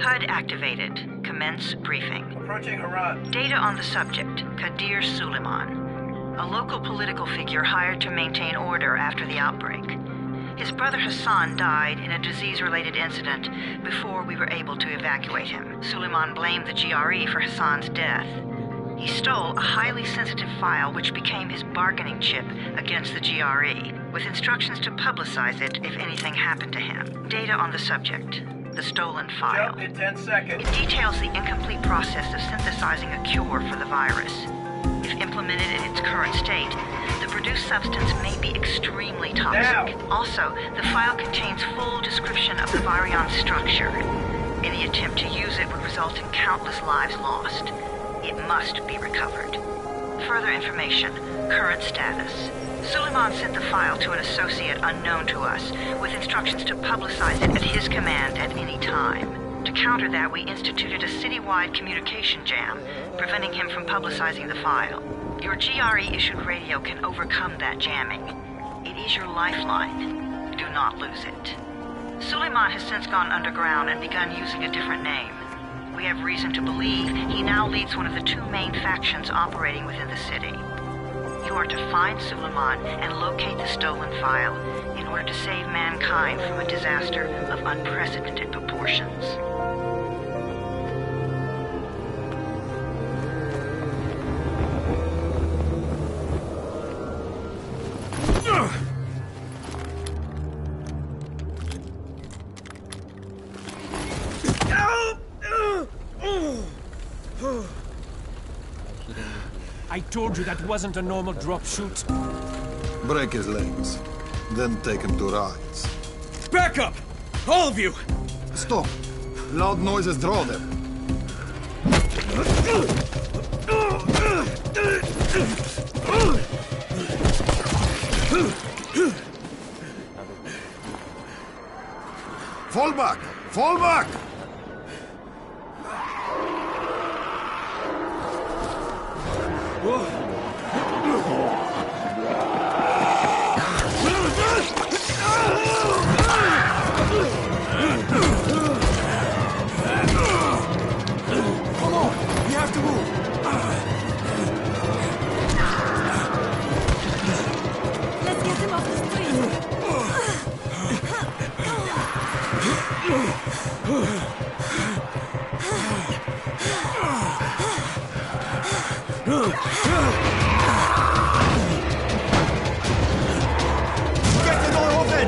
HUD activated. Commence briefing. Approaching Harad. Data on the subject, Kadir Suleiman, a local political figure hired to maintain order after the outbreak. His brother Hassan died in a disease-related incident before we were able to evacuate him. Suleiman blamed the GRE for Hassan's death. He stole a highly sensitive file which became his bargaining chip against the GRE, with instructions to publicize it if anything happened to him. Data on the subject, the stolen file. Jump in 10 seconds. It details the incomplete process of synthesizing a cure for the virus. If implemented in its current state, the produced substance may be extremely toxic. Now. Also, the file contains full description of the virion's structure. Any attempt to use it would result in countless lives lost. It must be recovered. Further information, current status. Suleiman sent the file to an associate unknown to us, with instructions to publicize it at his command at any time. To counter that, we instituted a citywide communication jam, preventing him from publicizing the file. Your GRE-issued radio can overcome that jamming. It is your lifeline. Do not lose it. Suleiman has since gone underground and begun using a different name. We have reason to believe he now leads one of the two main factions operating within the city. You are to find Suleiman and locate the stolen file in order to save mankind from a disaster of unprecedented proportions. I told you that wasn't a normal drop shoot. Break his legs, then take him to rides. Back up! All of you! Stop! Loud noises draw them. Fall back! Fall back! Come on! We have to move! Let's get him off the street! Get the door open!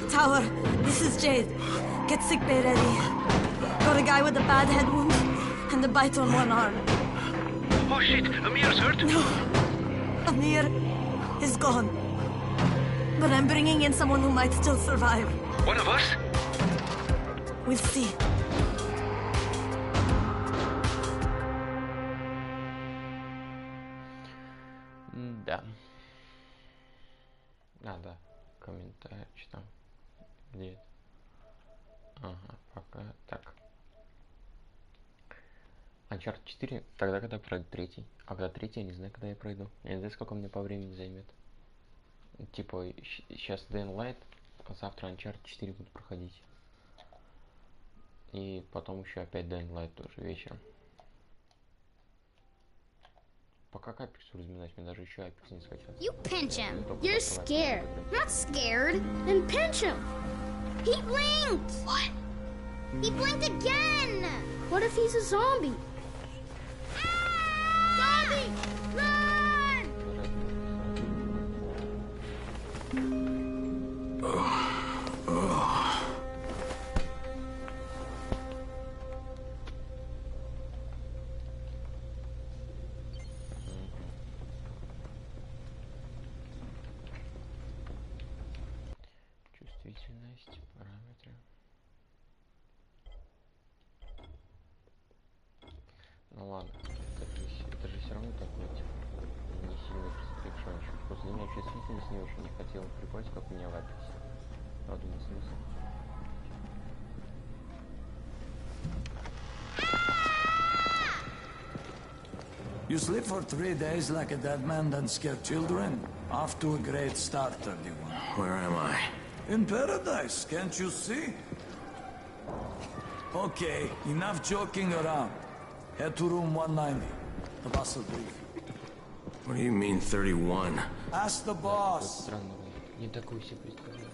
Tower, this is Jade. Get sickbay ready. Got a guy with a bad head wound and a bite on one arm. Oh shit, Amir's hurt. No, Amir is gone. But I'm bringing in someone who might still survive. One of us? We'll see. Нет. Ага, пока так. Uncharted 4, тогда когда пройду третий. А когда третий, я не знаю, когда я пройду. Я не знаю, сколько мне по времени займет. Типа, сейчас Dying Light, а завтра Uncharted 4 буду проходить. И потом еще опять Dying Light тоже вечером. Пока Апексу разминать, мне даже еще Апекс не скачал. You pinch him. You're scared. Not scared. Then pinch him. He blinked. What? He blinked again. What if he's a zombie? Zombie! Run! Чувствительность, параметры. Ну ладно, это же все равно такой, типа, не сильно прикшончик. Просто для меня чувствительность не очень не хотела прикольно, как у меня в Апексе. Я думаю, смысл. You sleep for 3 days like a dead man, then scare children? Off to a great start, 31. Where am I? In paradise, can't you see? Okay, enough joking around. Head to room 190. The boss will brief you. What do you mean, 31? Ask the boss. Странно, не такую себе представляю.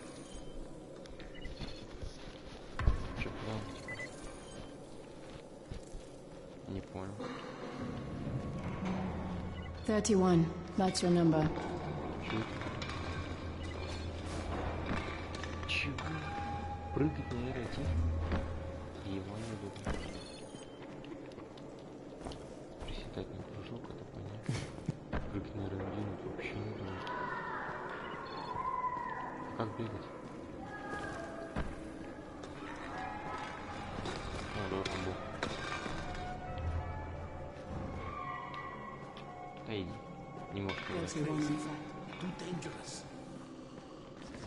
Че план? Не понял. 31. That's your number. Чего? Прыгать на эротик? Его не люблю. Приседать на кружок, это понятно. Прыгать на эротик, это вообще не люблю. Как бегать? О, да, бог. Да иди. Не можешь бегать. Too dangerous.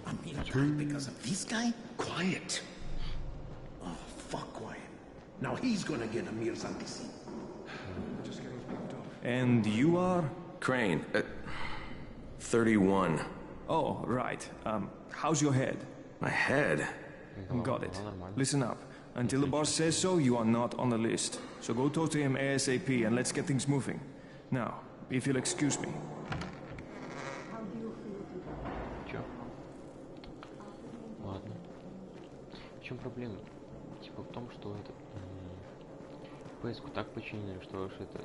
I'm being attacked because of this guy? Quiet. Oh, fuck quiet. Now he's gonna get Amir's anti-scene. And you are? Crane, 31. Oh, right. How's your head? My head? Got it. Listen up. Until the boss says so, you are not on the list. So go talk to him ASAP and let's get things moving. Now, if you'll excuse me. Чё? Ладно. В чем проблема? Типа в том, что это PS-ку так починили, что уж это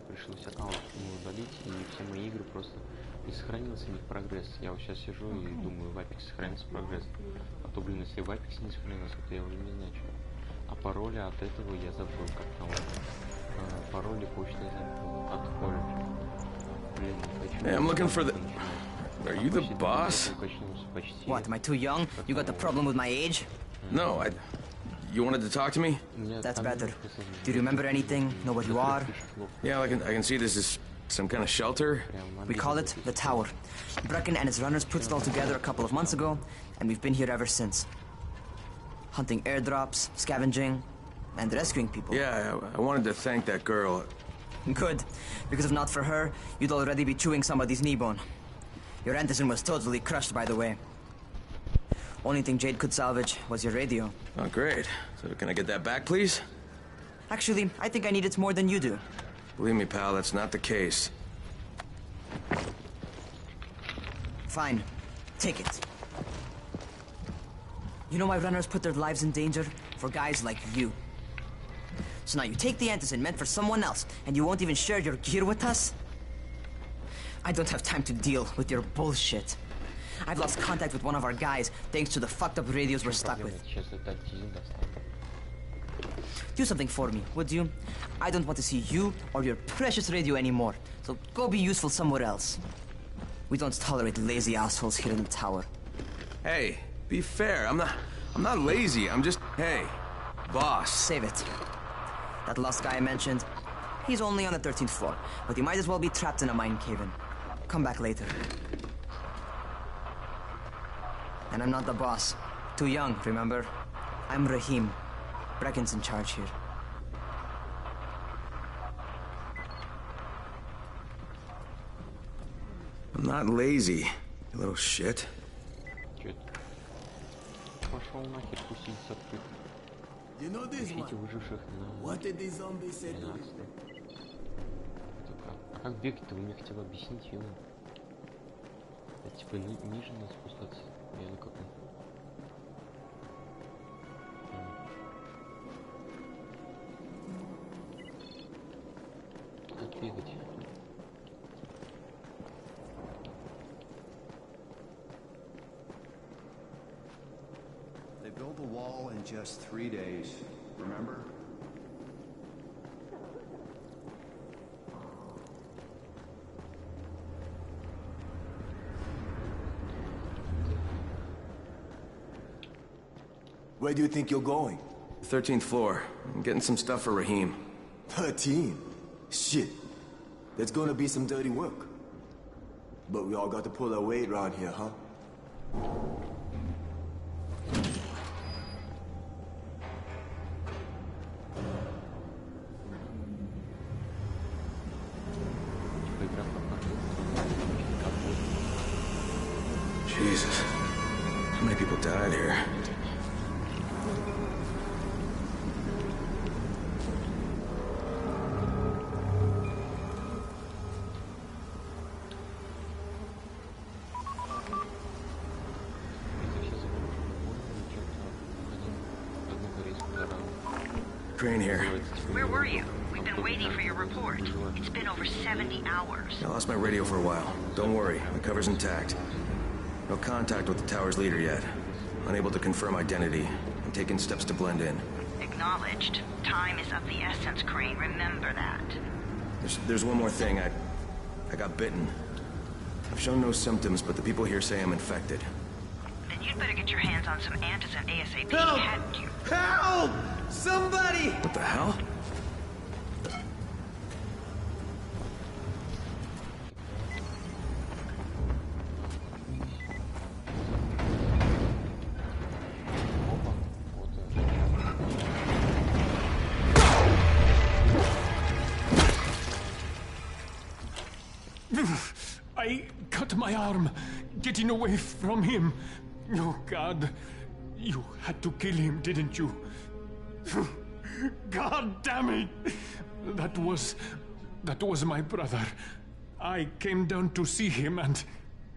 пришлось аккаунт удалить, и все мои игры просто не сохранился в них прогресс. Я вот сейчас сижу и думаю, в Апексе сохранится прогресс. А то, блин, если в Апексе не сохранился, то я уже не знаю, что. А пароли от этого я забыл, как там. Пароли почты я забыл. От колледжа. Блин, не хочу. Hey, I'm looking for the... Are you the boss? What, am I too young? You got the problem with my age? No, You wanted to talk to me? That's better. Do you remember anything? Know what you are? Yeah, I can see this is some kind of shelter. We call it the Tower. Brecken and his runners put it all together a couple of months ago, and we've been here ever since. Hunting airdrops, scavenging, and rescuing people. Yeah, I wanted to thank that girl. Good, because if not for her, you'd already be chewing somebody's knee bone. Your antizen was totally crushed, by the way. Only thing Jade could salvage was your radio. Oh, great. So can I get that back, please? Actually, I think I need it more than you do. Believe me, pal, that's not the case. Fine. Take it. You know why runners put their lives in danger? For guys like you. So now you take the antizen meant for someone else, and you won't even share your gear with us? I don't have time to deal with your bullshit. I've lost contact with one of our guys thanks to the fucked up radios we're stuck with. Do something for me, would you? I don't want to see you or your precious radio anymore, so go be useful somewhere else. We don't tolerate lazy assholes here in the tower. Hey, be fair. I'm not lazy. I'm just, hey, boss. Save it. That last guy I mentioned, he's only on the 13th floor, but he might as well be trapped in a mine cave-in. Come back later. And I'm not the boss. Too young, remember? I'm Rahim. Brecken's in charge here. I'm not lazy, you little shit. You know this one? What did the zombie say to you? А как бегать-то? Вы мне хотя бы объясните ему. Это типа ниже надо спускаться. Я на каком? Как бегать? They built the wall in just 3 days, remember? Where do you think you're going? 13th floor. I'm getting some stuff for Rahim. 13? Shit. That's gonna be some dirty work. But we all got to pull our weight around here, huh? Jesus. How many people died here? Crane here. Where were you? We've been waiting for your report. It's been over 70 hours. I lost my radio for a while. Don't worry, my cover's intact. No contact with the tower's leader yet. Unable to confirm identity. I'm taking steps to blend in. Acknowledged. Time is of the essence, Crane. Remember that. There's one more thing. I got bitten. I've shown no symptoms, but the people here say I'm infected. Then you'd better get your hands on some antizin ASAP. Help! Hadn't you? Help! Somebody! What the hell? I cut my arm, getting away from him. Oh, God. You had to kill him, didn't you? God damn it! That was my brother. I came down to see him and...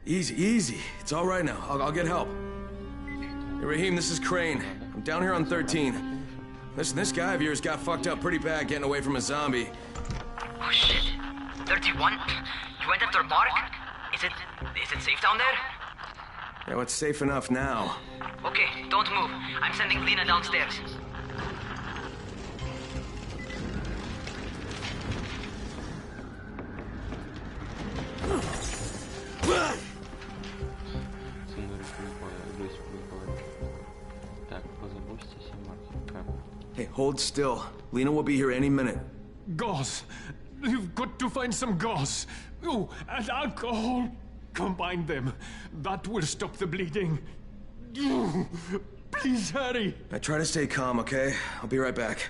Easy, easy. It's all right now. I'll get help. Hey, Rahim, this is Crane. I'm down here on 13. Listen, this guy of yours got fucked up pretty bad getting away from a zombie. Oh, shit. 31? You went after Mark? Is it safe down there? Yeah, well, it's safe enough now. Okay, don't move. I'm sending Lena downstairs. Hey, hold still. Lena will be here any minute. Gauze. You've got to find some gauze. Oh, and alcohol. Combine them. That will stop the bleeding. Please hurry. I try to stay calm, okay? I'll be right back.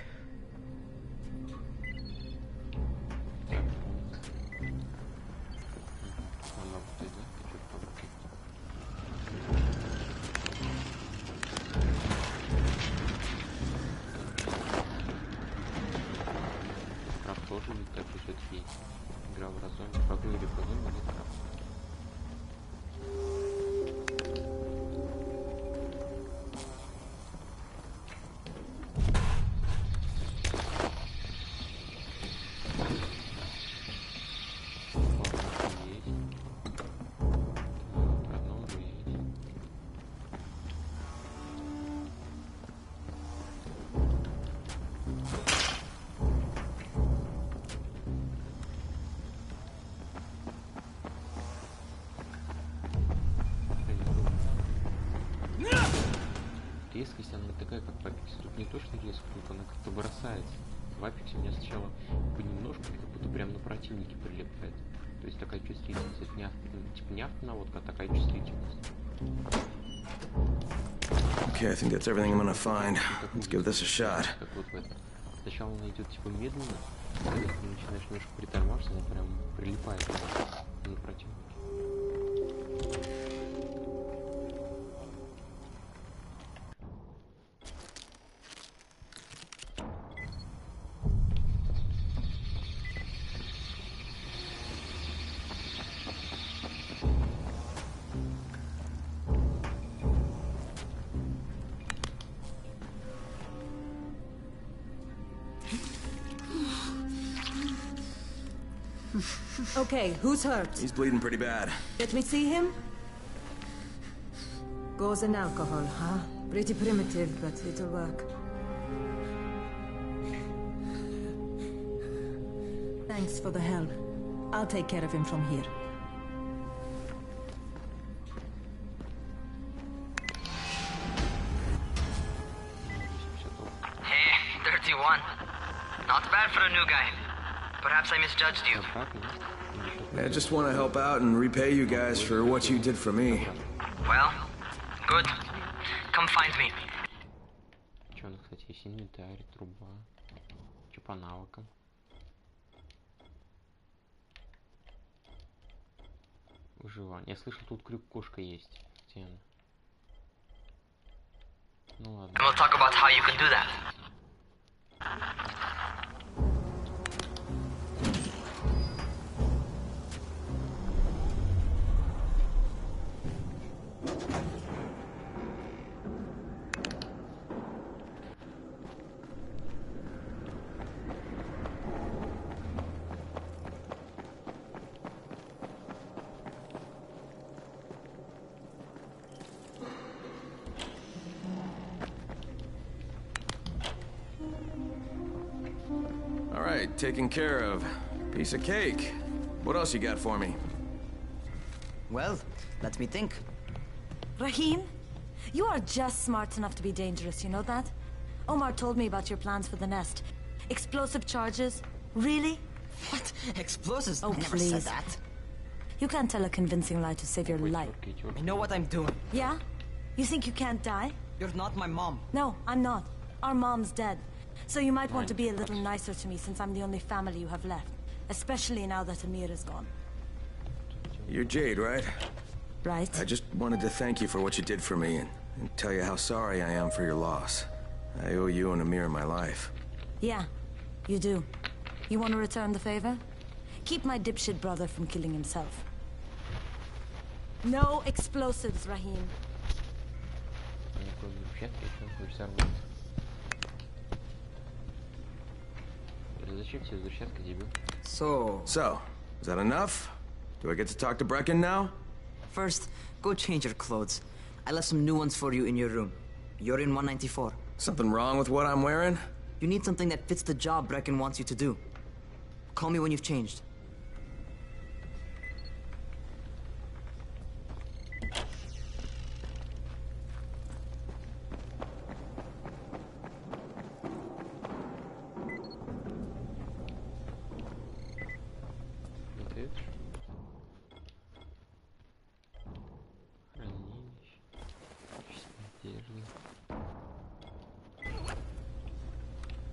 Резкость, она не такая, как в Апексе. Тут не то, что резкость, она как-то бросается. В Апексе у меня сначала понемножку, как будто прям на противнике прилепает. То есть такая чувствительность. Это не, типа не автонаводка, а такая чувствительность. Okay, I think that's everything I'm gonna find. Let's give this a shot. Как вот в этом. Сначала он идет типа медленно, когда ты начинаешь немножко притормаживаться, он прям прилипает на противника. Okay, who's hurt? He's bleeding pretty bad. Let me see him. Gauze and alcohol, huh? Pretty primitive, but it'll work. Thanks for the help. I'll take care of him from here. Hey, 31. Not bad for a new guy. Perhaps I misjudged you. I just want to help out and repay you guys for what you did for me. Well, good. Come find me. Что у нас, кстати, есть инвентарь, труба. Что по навыкам? Выживание. Я слышал, тут крюк-кошка есть. Где она? Ну ладно. We'll talk about how you can do that. Taken care of. Piece of cake. What else you got for me? Well, let me think. Rahim, you are just smart enough to be dangerous, you know that? Omar told me about your plans for the nest. Explosive charges? Really? What? Explosives? Oh, I never please. said that. You can't tell a convincing lie to save your life. I know what I'm doing. Yeah? You think you can't die? You're not my mom. No, I'm not. Our mom's dead. So you might want to be a little nicer to me since I'm the only family you have left. Especially now that Amir is gone. You're Jade, right? Right. I just wanted to thank you for what you did for me and tell you how sorry I am for your loss. I owe you and Amir my life. Yeah, you do. You want to return the favor? Keep my dipshit brother from killing himself. No explosives, Rahim. So, is that enough? Do I get to talk to Brecken now? First, go change your clothes. I left some new ones for you in your room. You're in 194. Something wrong with what I'm wearing? You need something that fits the job Brecken wants you to do. Call me when you've changed.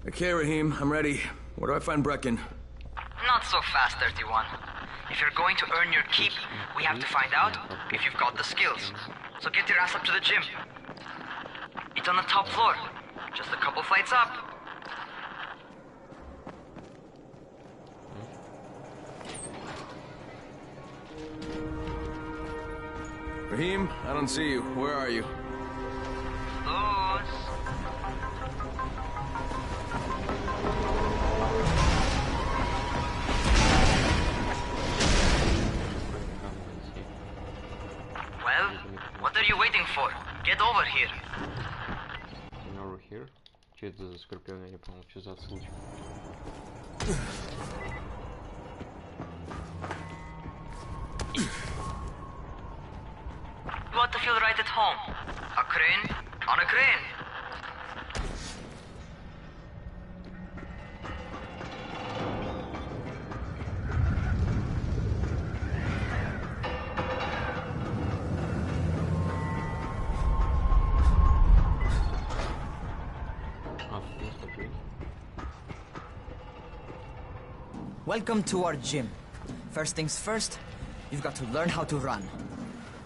Okay, Rahim, I'm ready. Where do I find Brecken? Not so fast, 31. If you're going to earn your keep, we have to find out if you've got the skills. So get your ass up to the gym. It's on the top floor. Just a couple flights up. Rahim, I don't see you. Where are you? Close. Well, what are you waiting for? Get over here. Over here? Что это за скорпион? Я не понял, что за отсылочка. You ought to feel right at home. A crane on a crane. Welcome to our gym. First things first, you've got to learn how to run.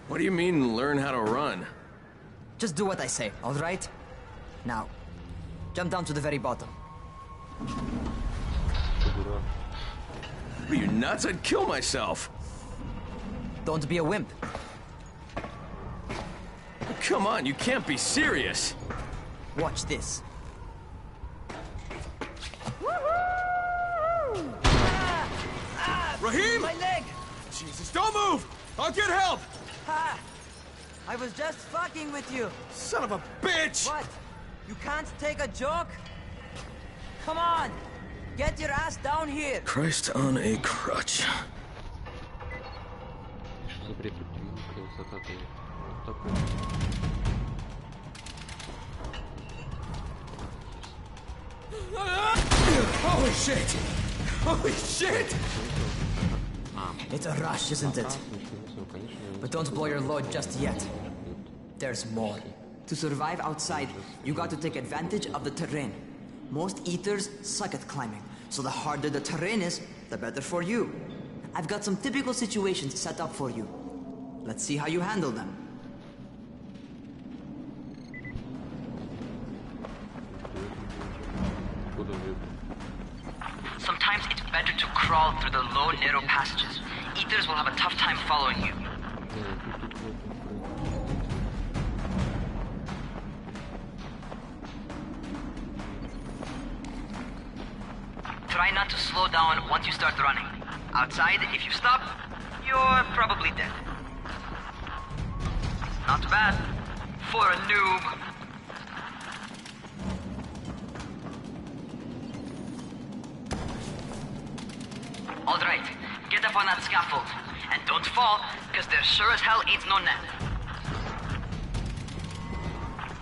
What do you mean, learn how to run? Just do what I say, all right? Now, jump down to the very bottom. Are you nuts? I'd kill myself. Don't be a wimp. Come on, you can't be serious. Watch this. Raheem! My leg! Jesus, don't move! I'll get help! Ha! I was just fucking with you. Son of a bitch! What? You can't take a joke? Come on! Get your ass down here! Christ on a crutch. Что за бред? Высота такой. Holy shit! Holy shit! It's a rush, isn't it? But don't blow your load just yet. There's more. To survive outside, you got to take advantage of the terrain. Most eaters suck at climbing, so the harder the terrain is, the better for you. I've got some typical situations set up for you. Let's see how you handle them. Sometimes it's better to crawl through the low, narrow passages. Eaters will have a tough time following you. Try not to slow down once you start running. Outside, if you stop, you're probably dead. Not bad for a noob. All right, get up on that scaffold. And don't fall, because there sure as hell ain't no net.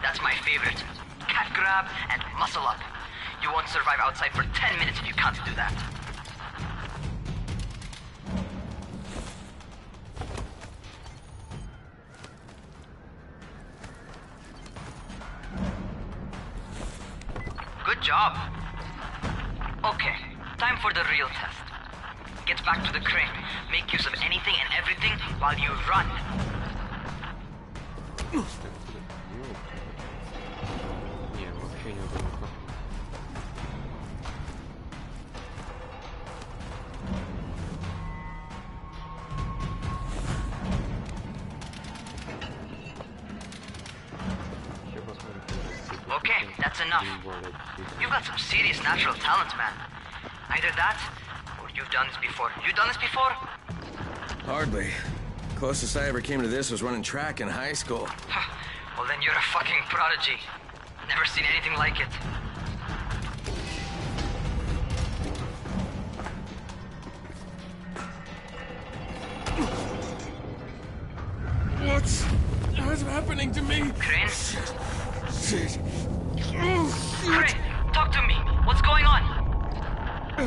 That's my favorite. Cat grab and muscle up. You won't survive outside for 10 minutes if you can't do that. Good job. Okay, time for the real test. Get back to the crane. Make use of anything and everything while you run. Okay, that's enough. You've got some serious natural talent, man. Either that, or you've done this before. You done this before? Hardly. Closest I ever came to this was running track in high school. Well, then you're a fucking prodigy. Never seen anything like it. What's happening to me? Crane? Shit. Crane, talk to me. What's going on?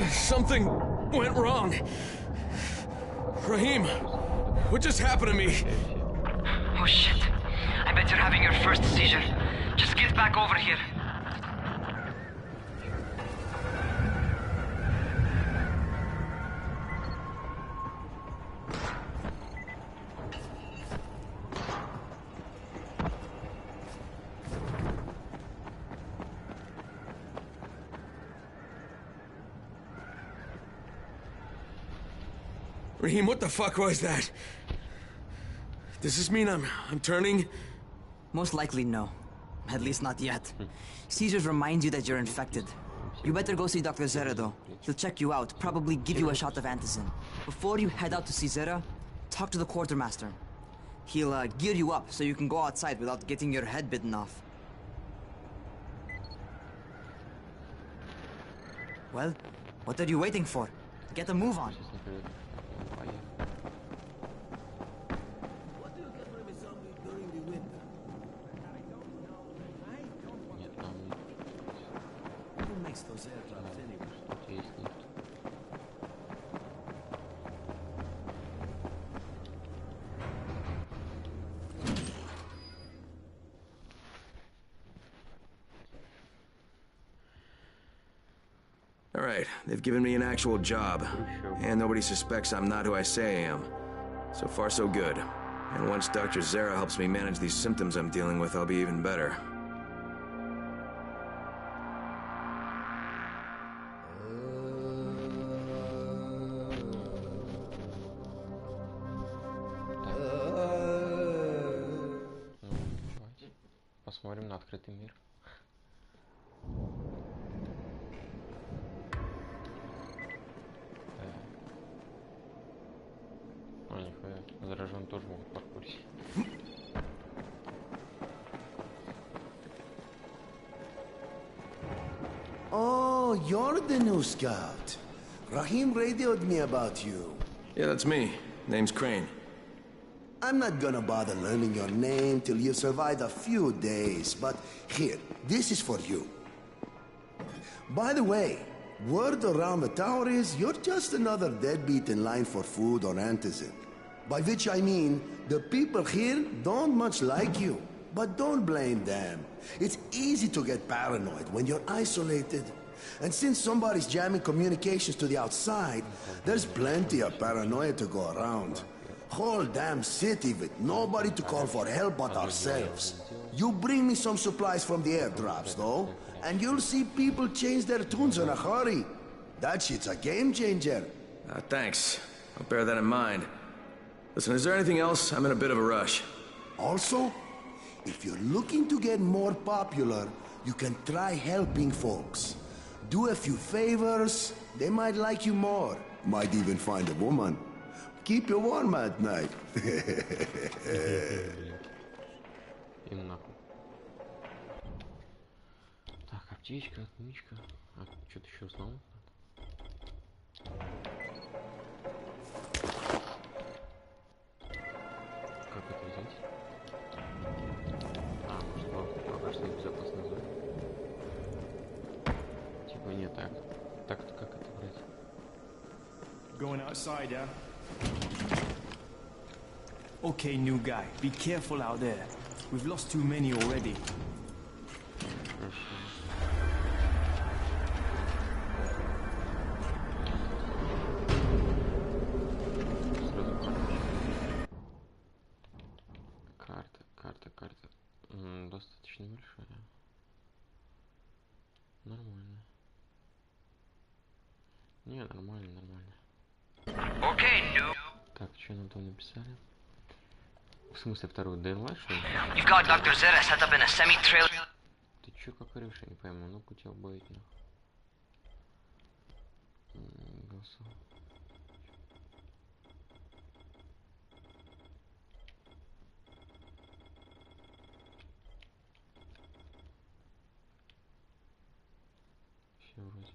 Something went wrong. Raheem, what just happened to me? Oh shit. I bet you're having your first seizure. Just get back over here. Raheem, what the fuck was that? Does this mean I'm turning? Most likely no. At least not yet. Seizures remind you that you're infected. You better go see Dr. Zera though. He'll check you out, probably give you a shot of antizin. Before you head out to see Zera, talk to the quartermaster. He'll gear you up so you can go outside without getting your head bitten off. Well, what are you waiting for? Get a move on. All Alright, they've given me an actual job. And nobody suspects I'm not who I say I am. So far, so good. And once Dr. Zara helps me manage these symptoms I'm dealing with, I'll be even better. Посмотрим на открытый мир. Нихуя, заражен тоже могут паркурить. Oh, you're the new scout. Rahim radioed me about you. Yeah, that's me. Name's Crane. I'm not gonna bother learning your name till you've survived a few days, but here, this is for you. By the way, word around the tower is you're just another deadbeat in line for food or antizin. By which I mean, the people here don't much like you. But don't blame them. It's easy to get paranoid when you're isolated. And since somebody's jamming communications to the outside, there's plenty of paranoia to go around. Whole damn city with nobody to call for help but ourselves. You bring me some supplies from the airdrops, though, and you'll see people change their tunes in a hurry. That shit's a game changer. Thanks. I'll bear that in mind. Listen, is there anything else? I'm in a bit of a rush. Also, if you're looking to get more popular, you can try helping folks. Do a few favors, they might like you more. Might even find a woman. Keep you warm at night. Так, аптечка, отмычка. А, что-то еще узнал? Как это взять? А, может, пока что в безопасной зоне. Типа не так. Так-то как это брать? Going outside, yeah? Okay, new guy. Be careful out there. We've lost too many already. Карта. Достаточно большая. Нормально. Не, нормально. Okay, new. Так, что нам там написали? В смысле вторую ДНЛ, что ли? You've got Dr. Zara set up in a semi-trailer. Ты чё как орёшь, я не пойму, ну-ка у тебя будет нахуй. Голосовал. Все вроде.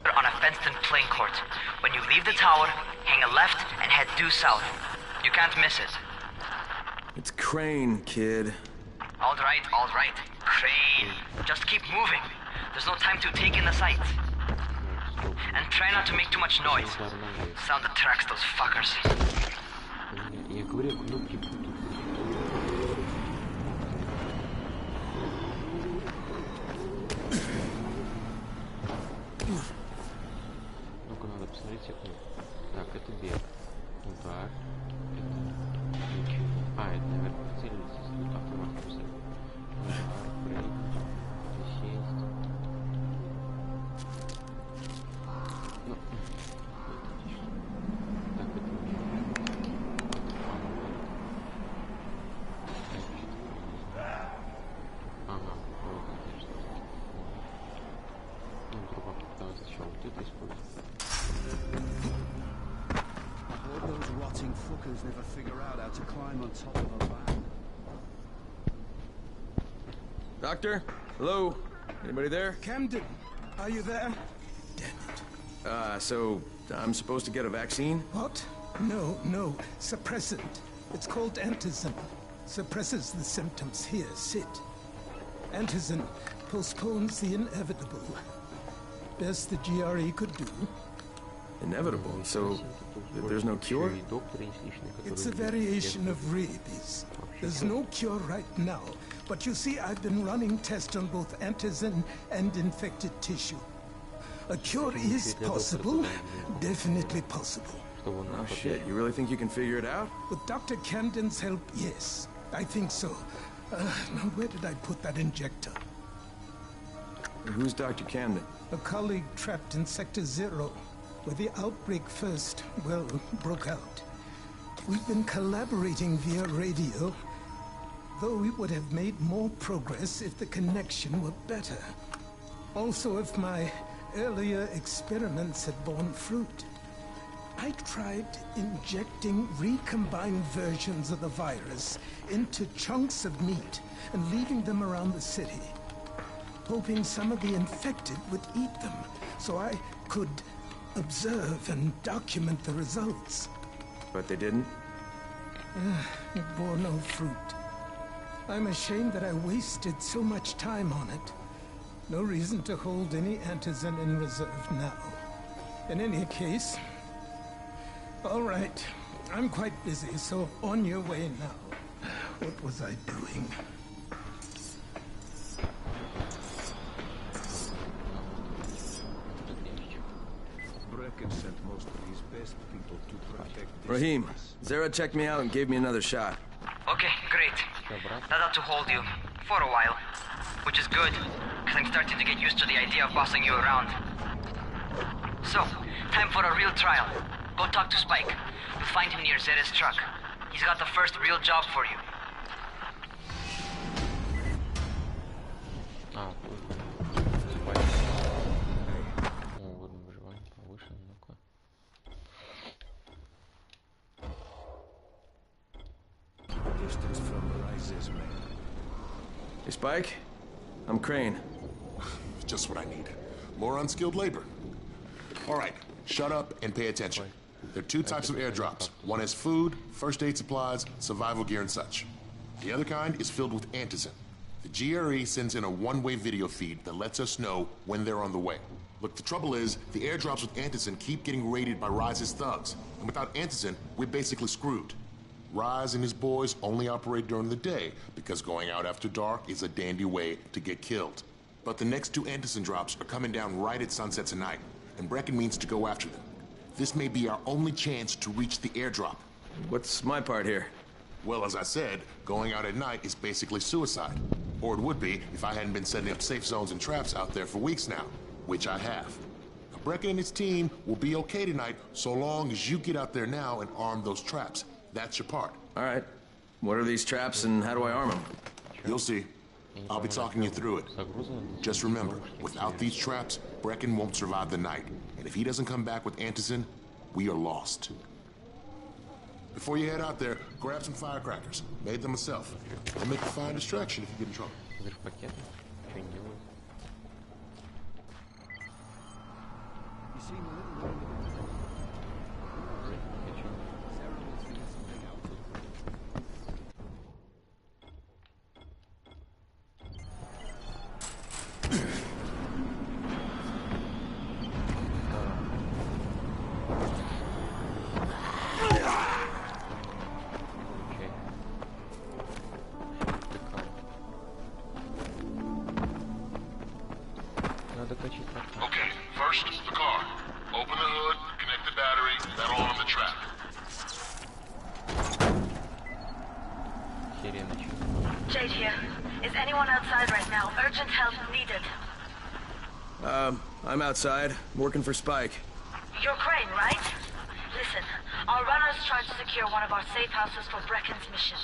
On a fenced-in playing court. When you leave the tower, hang a left and head due south. You can't miss it. It's Crane, kid. All right. Crane. Just keep moving. There's no time to take in the sights. And try not to make too much noise. Sound attracts those fuckers. Я говорю, кнопки путаю. Ну-ка, надо посмотреть все кнопки. Так, это бег. Удар. Это ничего. А, это, наверное, прицеливается, если тут автомат поставить. Удар, брейк. Присесть. Ну, так, это ага, вот, конечно. Ну, труба попыталась сначала вот это использовать. Those rotting fuckers never figure out how to climb on top of a van. Doctor? Hello? Anybody there? Camden, are you there? So I'm supposed to get a vaccine? What? No. Suppressant. It's called antizin. Suppresses the symptoms. Here, sit. Antizin postpones the inevitable. Best the GRE could do. Inevitable? So there's no cure? It's a variation of rabies. There's no cure right now. But you see, I've been running tests on both antizin and infected tissue. A cure is possible, definitely possible. Oh shit, you really think you can figure it out? With Dr. Camden's help, yes. I think so. Now where did I put that injector? Who's Dr. Camden? A colleague trapped in Sector 0, where the outbreak first, well, broke out. We've been collaborating via radio, though we would have made more progress if the connection were better. Also, if my earlier experiments had borne fruit. I tried injecting recombined versions of the virus into chunks of meat and leaving them around the city, hoping some of the infected would eat them so I could observe and document the results. But they didn't? It bore no fruit. I'm ashamed that I wasted so much time on it. No reason to hold any antizin in reserve now. In any case, all right, I'm quite busy, so on your way now. What was I doing? Brecken sent most of his best people to protect this. Raheem, Zara checked me out and gave me another shot. Okay, great. That ought to hold you. For a while. Which is good, because I'm starting to get used to the idea of bossing you around. So, time for a real trial. Go talk to Spike. You'll find him near Zera's truck. He's got the first real job for you. Distance from rises, man. Hey, Spike. I'm Crane. Just what I need. More unskilled labor. All right, shut up and pay attention. There are two types of airdrops. One is food, first aid supplies, survival gear and such. The other kind is filled with antizin. The GRE sends in a one-way video feed that lets us know when they're on the way. Look, the trouble is, the airdrops with antizin keep getting raided by Rise's thugs. And without antizin, we're basically screwed. Rise and his boys only operate during the day because going out after dark is a dandy way to get killed. But the next two antizin drops are coming down right at sunset tonight, and Brecken means to go after them. This may be our only chance to reach the airdrop. What's my part here? Well, as I said, going out at night is basically suicide. Or it would be if I hadn't been setting up safe zones and traps out there for weeks now, which I have. Now, Brecken and his team will be okay tonight so long as you get out there now and arm those traps. That's your part. All right. What are these traps and how do I arm them? You'll see. I'll be talking you through it. Just remember, without these traps, Brecken won't survive the night. And if he doesn't come back with antizin, we are lost. Before you head out there, grab some firecrackers. Made them myself. They'll make a fine distraction if you get in trouble. You seem a little worried. Okay, first, the car. Open the hood, connect the battery, that'll arm the trap. Jade here. Is anyone outside right now? Urgent help needed. I'm outside, working for Spike. You're Crane, right? Listen, our runner's trying to secure one of our safe houses for Brecken's mission.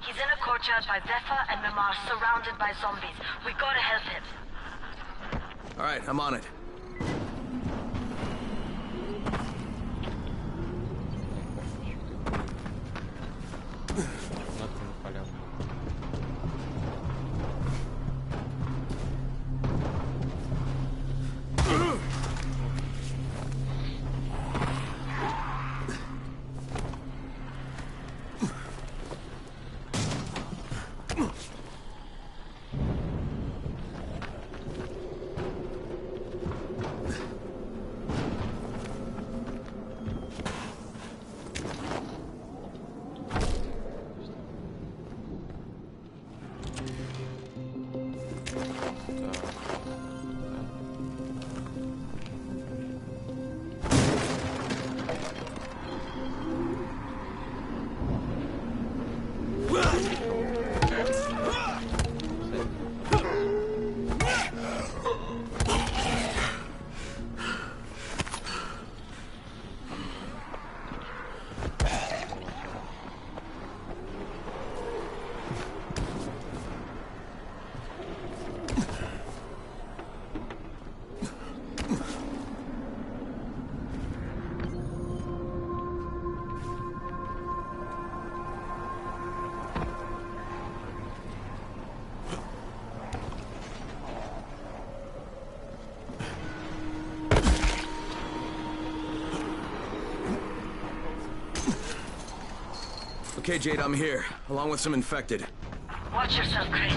He's in a courtyard by Vefa and Mimar, surrounded by zombies. We gotta help him. All right, I'm on it. Okay, Jade, I'm here, along with some infected. Watch yourself, Crane.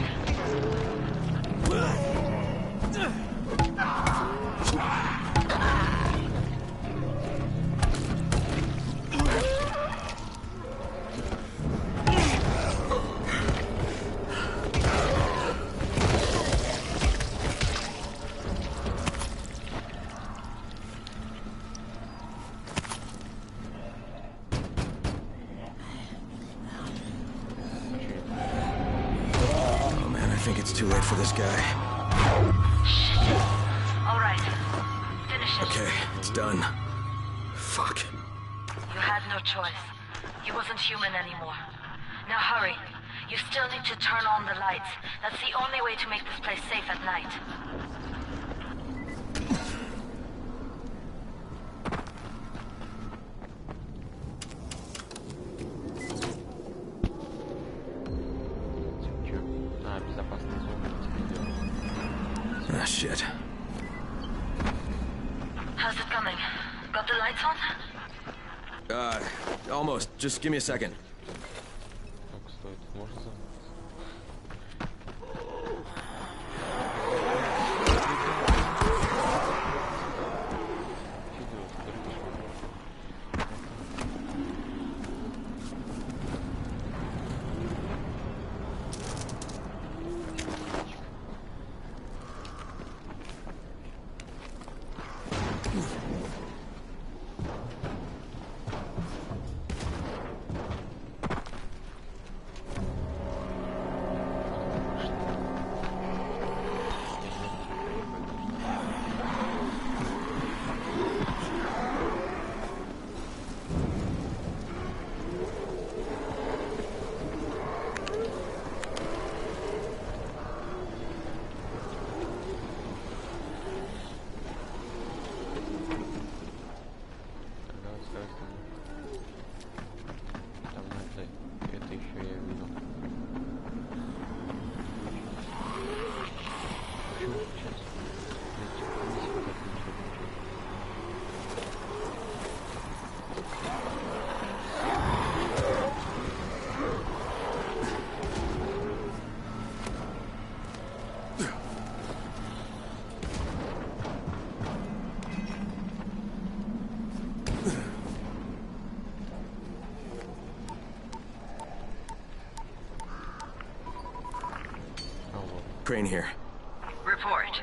I think it's too late for this guy. Shit. All right. Finish it. Okay, it's done. Fuck. You had no choice. He wasn't human anymore. Now hurry. You still need to turn on the lights. That's the only way to make this place safe at night. Ah, shit. How's it coming? Got the lights on? Almost. Just give me a second. Crane here. Report.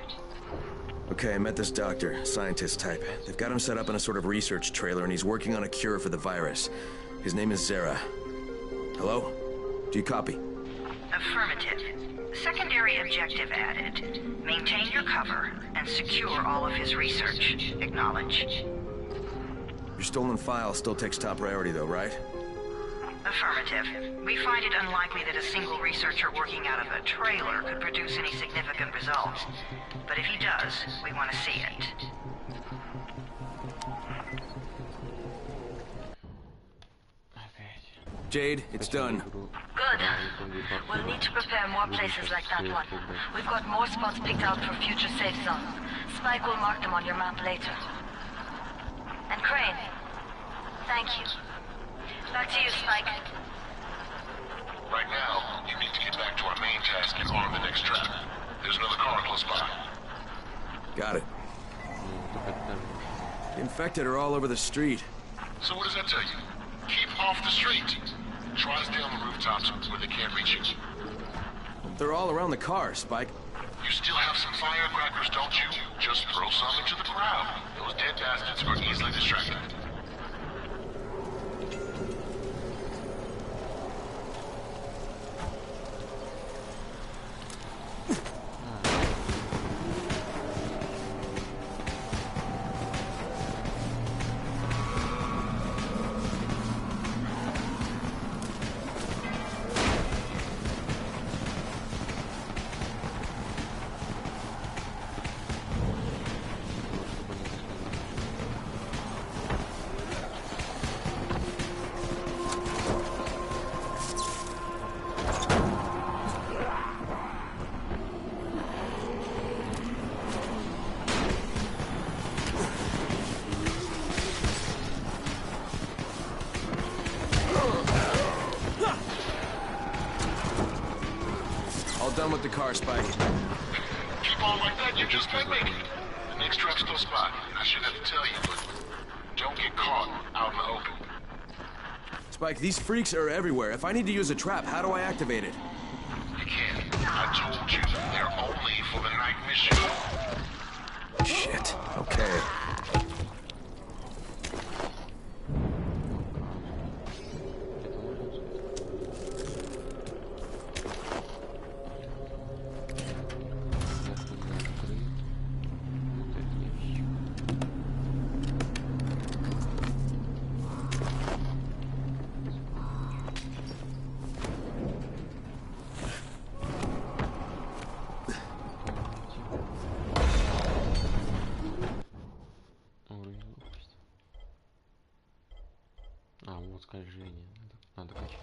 Okay, I met this doctor, scientist type. They've got him set up in a sort of research trailer, and he's working on a cure for the virus. His name is Zara. Hello? Do you copy? Affirmative. Secondary objective added. Maintain your cover and secure all of his research. Acknowledge. Your stolen file still takes top priority, though, right? Affirmative. We find it unlikely that a single researcher working out of a trailer could produce any significant results. But if he does, we want to see it. Jade, it's done. Good. We'll need to prepare more places like that one. We've got more spots picked out for future safe zones. Spike will mark them on your map later. And Crane, thank you. Back to you, Spike. Right now, you need to get back to our main task and arm the next trap. There's another car close by. Got it. The infected are all over the street. So what does that tell you? Keep off the street. Try to stay on the rooftops where they can't reach you. They're all around the car, Spike. You still have some firecrackers, don't you? Just throw some into the crowd. Those dead bastards are easily distracted. with the car, Spike. Keep on like that, you just might make it. The next trap's close by. I shouldn't have to tell you, but don't get caught out in the open. Spike, these freaks are everywhere. If I need to use a trap, how do I activate it? You can't. I told you, they're only for the night mission. Shit. Okay. Вот скольжение. Надо качать.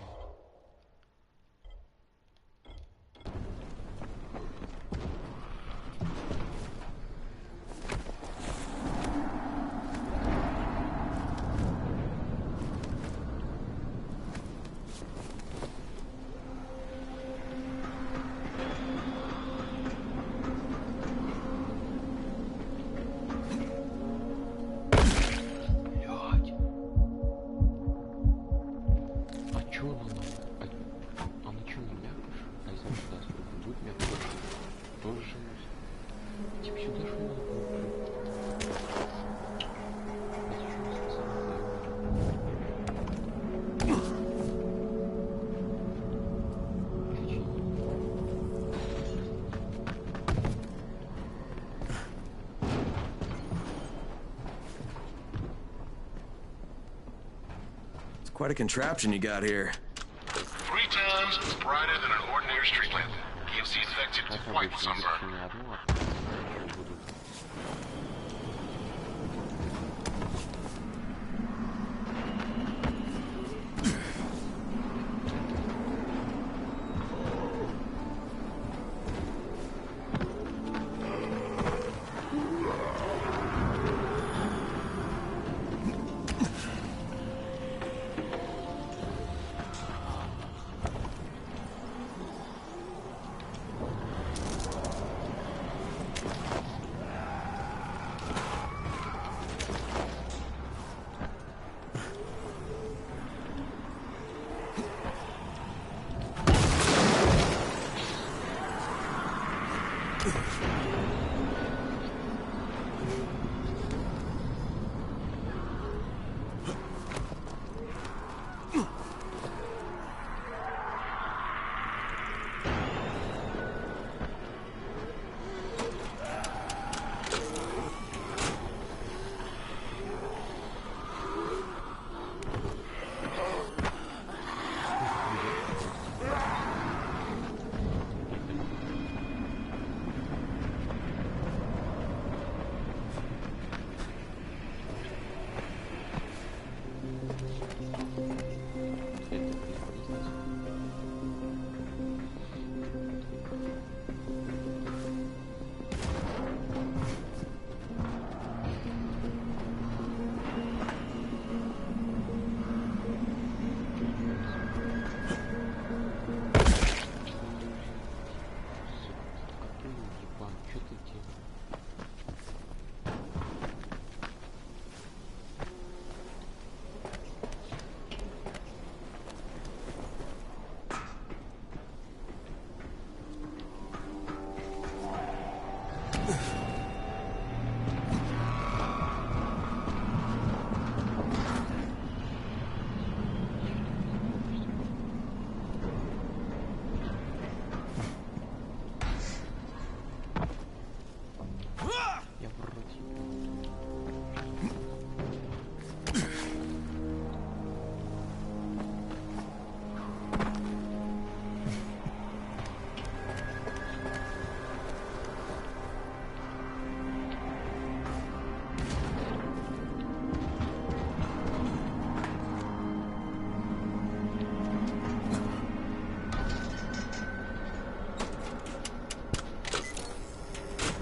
Quite a contraption you got here. 3 times brighter than an ordinary street lamp. Gives the infected white sunburn.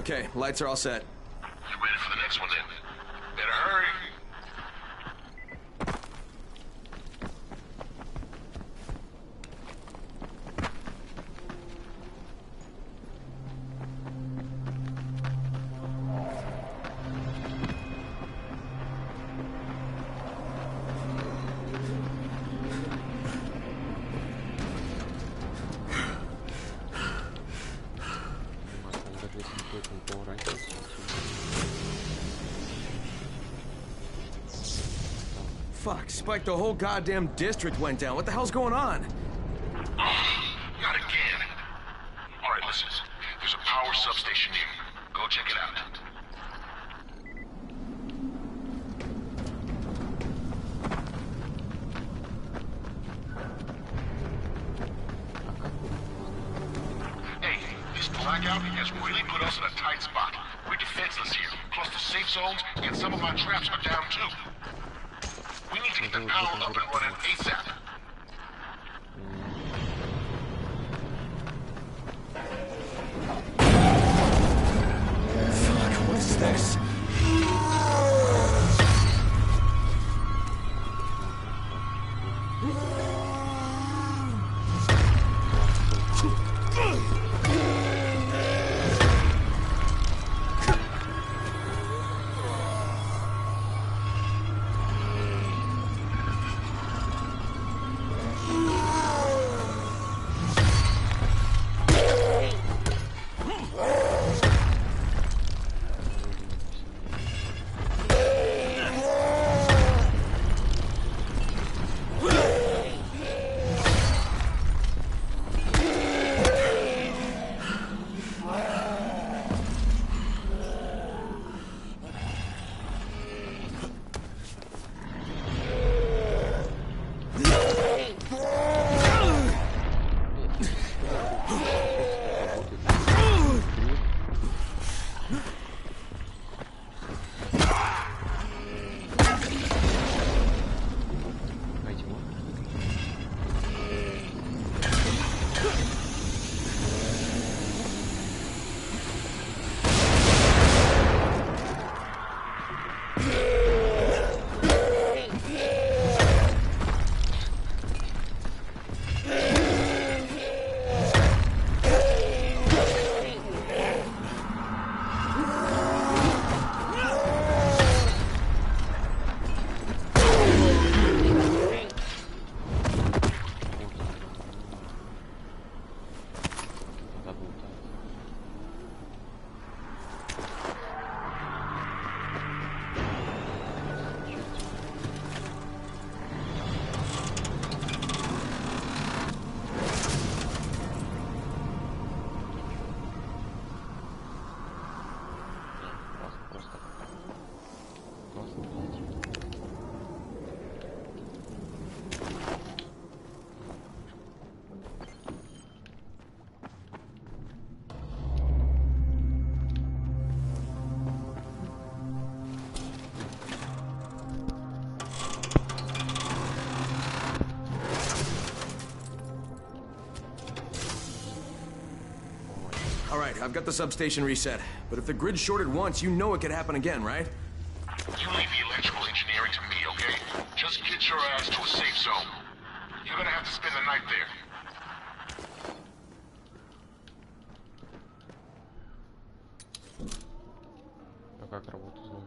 Okay, lights are all set. You ready for the next one then? Better hurry. происходит, он поворачивается. Fuck, Spike, the whole goddamn district went down. What the hell's going on? Not again. All right, listen. There's a power substation here. Go check it out. Hey, this blackout has really put us in a tight spot. We're defenseless here. Plus the safe zones and some of my traps are down too. We need to get the power up and running ASAP. Fuck, what is this? All right, I've got the substation reset. But if the grid shorted once, you know it could happen again, right? You leave the electrical engineering to me, okay? Just get your ass to a safe zone. You're gonna have to spend the night there. А как работает зона?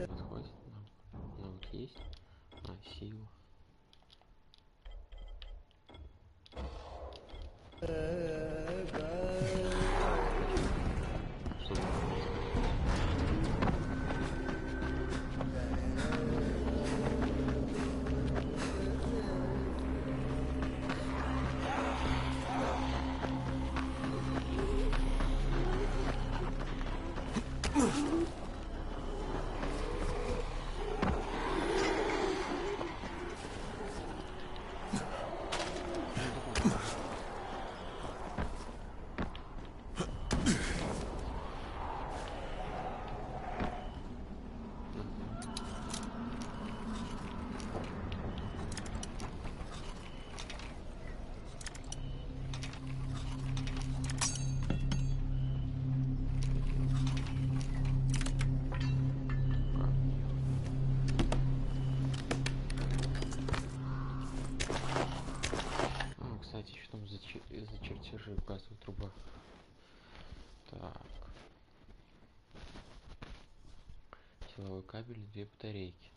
Подходит нам. Навык есть. А, сила. Что там за чертежи в газовых трубах? Так. Силовой кабель, 2 батарейки.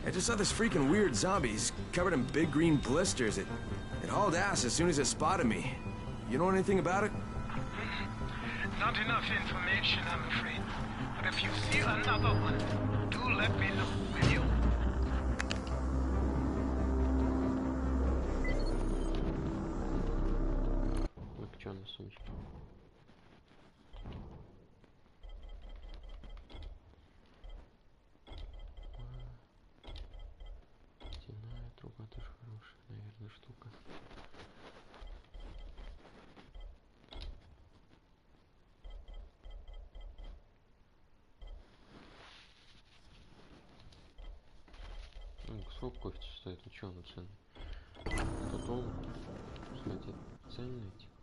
I just saw this freaking weird zombie. He's covered in big green blisters. It hauled ass as soon as it spotted me. You know anything about it? Not enough information, I'm afraid. But if you see another one, do let me know, will you? Выключенная сумочка. Труба тоже хорошая, наверное, штука. Сколько кофе стоит? Ну что, ну цены? $100. Кстати, ценные типа.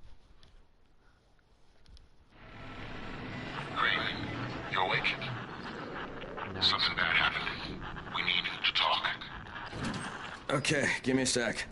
Great. You're awake? Something bad happened. We need to talk. Okay, give me a sec.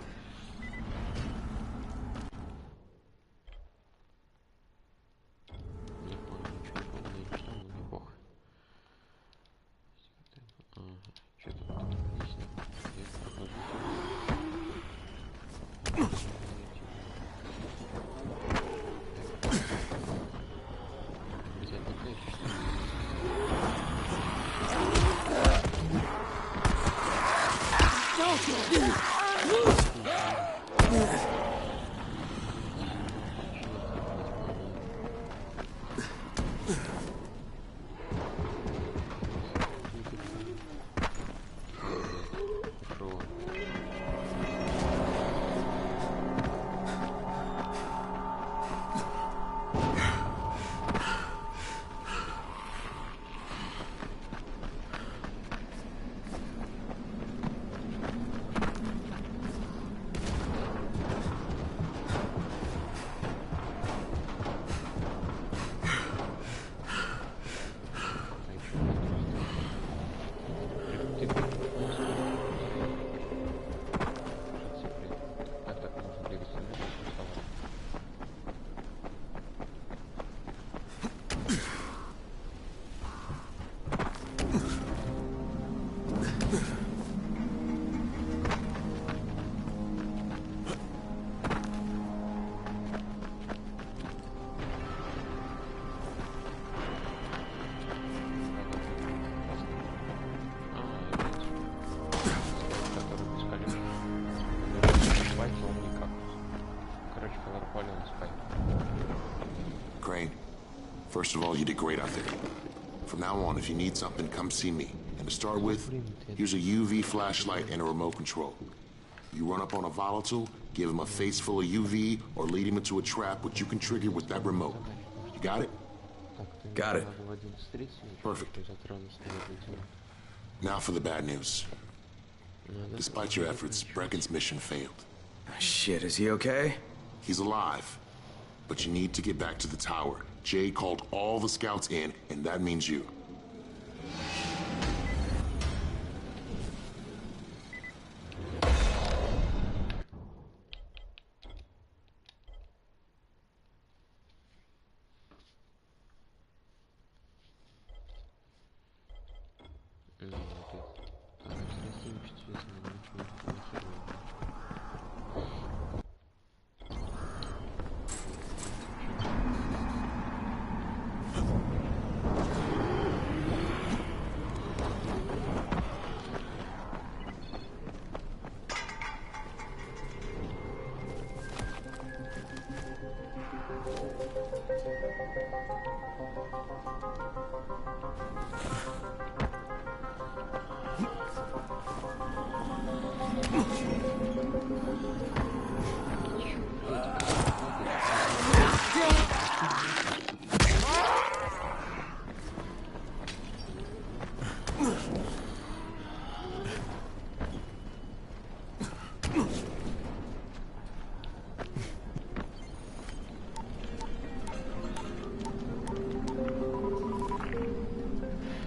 First of all, you did great out there. From now on, if you need something, come see me. And to start with, here's a UV flashlight and a remote control. You run up on a volatile, give him a face full of UV, or lead him into a trap which you can trigger with that remote. You got it? Got it. Perfect. Now for the bad news. Despite your efforts, Brecken's mission failed. Shit, is he okay? He's alive. But you need to get back to the tower. Jade called all the scouts in, and that means you.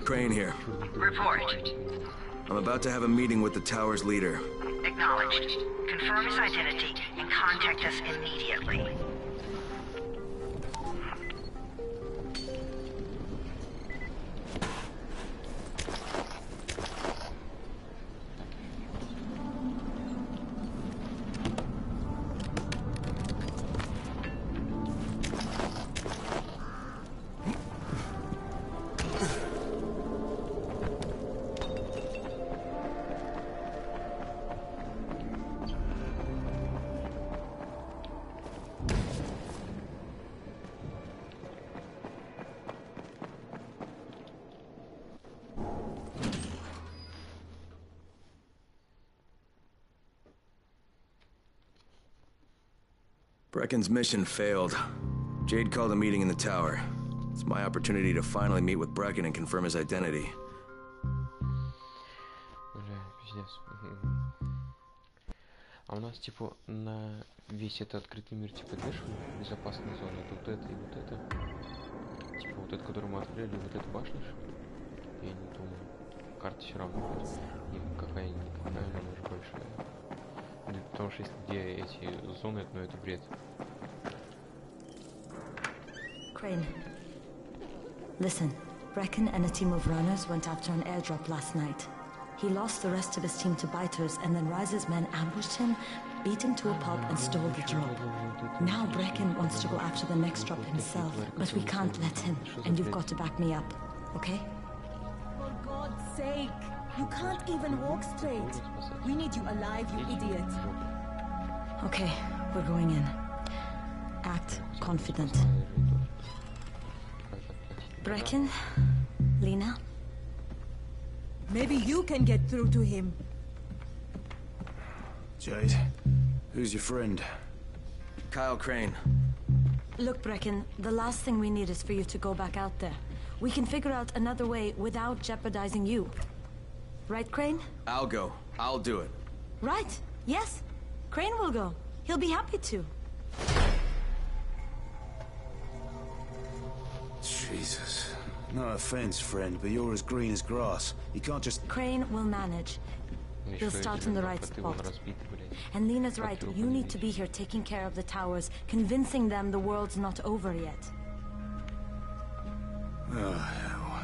Crane here. Report. I'm about to have a meeting with the tower's leader. Acknowledged. Confirm his identity and contact us immediately. Brecken's mission failed. Jade called a meeting in the tower. It's my opportunity to finally meet with Brecken and confirm his identity. А у нас типа на весь этот открытый мир типа дышим, безопасная зона, вот это и вот это. Типа вот это, который мы открыли, вот эта башня. Я не думаю. Карта все равно будет. И какая-никакая, она уже большая. Потому что где эти зоны, ну это бред. Crane. Listen, Brecken and a team of runners went after an airdrop last night. He lost the rest of his team to biters, and then Rise's men ambushed him, beat him to a pulp, and stole the drop. Now Brecken wants to go after the next drop himself, but we can't let him, and you've got to back me up, okay? For God's sake! You can't even walk straight. We need you alive, you idiot. Okay, we're going in. Act confident. Brecken, Lena. Maybe you can get through to him. Jade, who's your friend? Kyle Crane. Look, Brecken, the last thing we need is for you to go back out there. We can figure out another way without jeopardizing you. Right, Crane? I'll go. I'll do it. Right. Yes. Crane will go. He'll be happy to. Jesus. No offense, friend, but you're as green as grass. You can't just... Crane will manage. He'll start in the right spot. And Lena's right. You need to be here taking care of the towers, convincing them the world's not over yet. Oh, hell.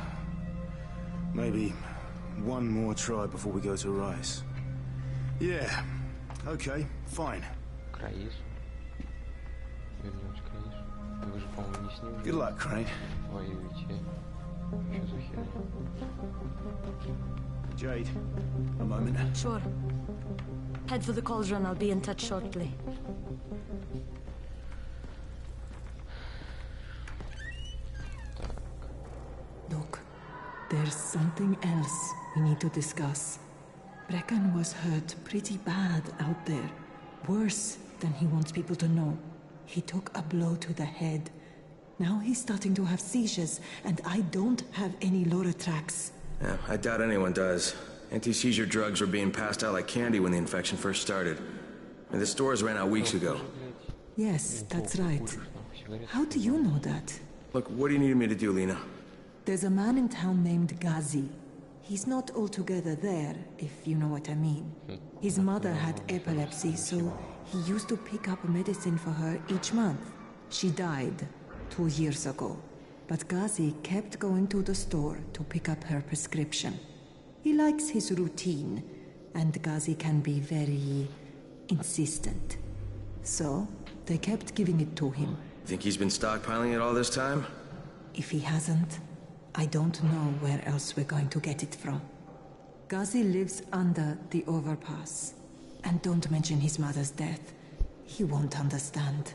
Maybe one more try before we go to Rice. Yeah. Okay, fine. Good luck, Crane. Jade, a moment. Sure. Head for the cauldron. I'll be in touch shortly. Look, there's something else we need to discuss. Brecken was hurt pretty bad out there. Worse than he wants people to know. He took a blow to the head. Now he's starting to have seizures, and I don't have any Loratrax. Yeah, I doubt anyone does. Anti-seizure drugs were being passed out like candy when the infection first started. And the stores ran out weeks ago. Yes, that's right. How do you know that? Look, what do you need me to do, Lena? There's a man in town named Ghazi. He's not altogether there, if you know what I mean. His mother had epilepsy, so he used to pick up medicine for her each month. She died 2 years ago, but Ghazi kept going to the store to pick up her prescription. He likes his routine, and Ghazi can be very insistent. So, they kept giving it to him. Think he's been stockpiling it all this time? If he hasn't, I don't know where else we're going to get it from. Ghazi lives under the overpass. And don't mention his mother's death. He won't understand.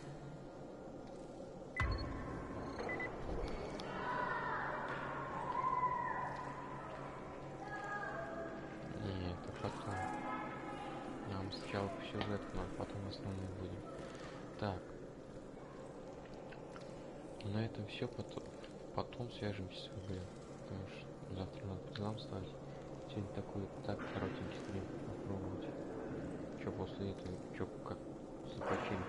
И это потом. Нам сначала по сюжету, а потом основной будем. Так. На этом все, потом свяжемся с игрой. Потому что завтра надо по делам ставить. Сегодня такой так коротенький стрим попробовать. Что после этого, что как с починкой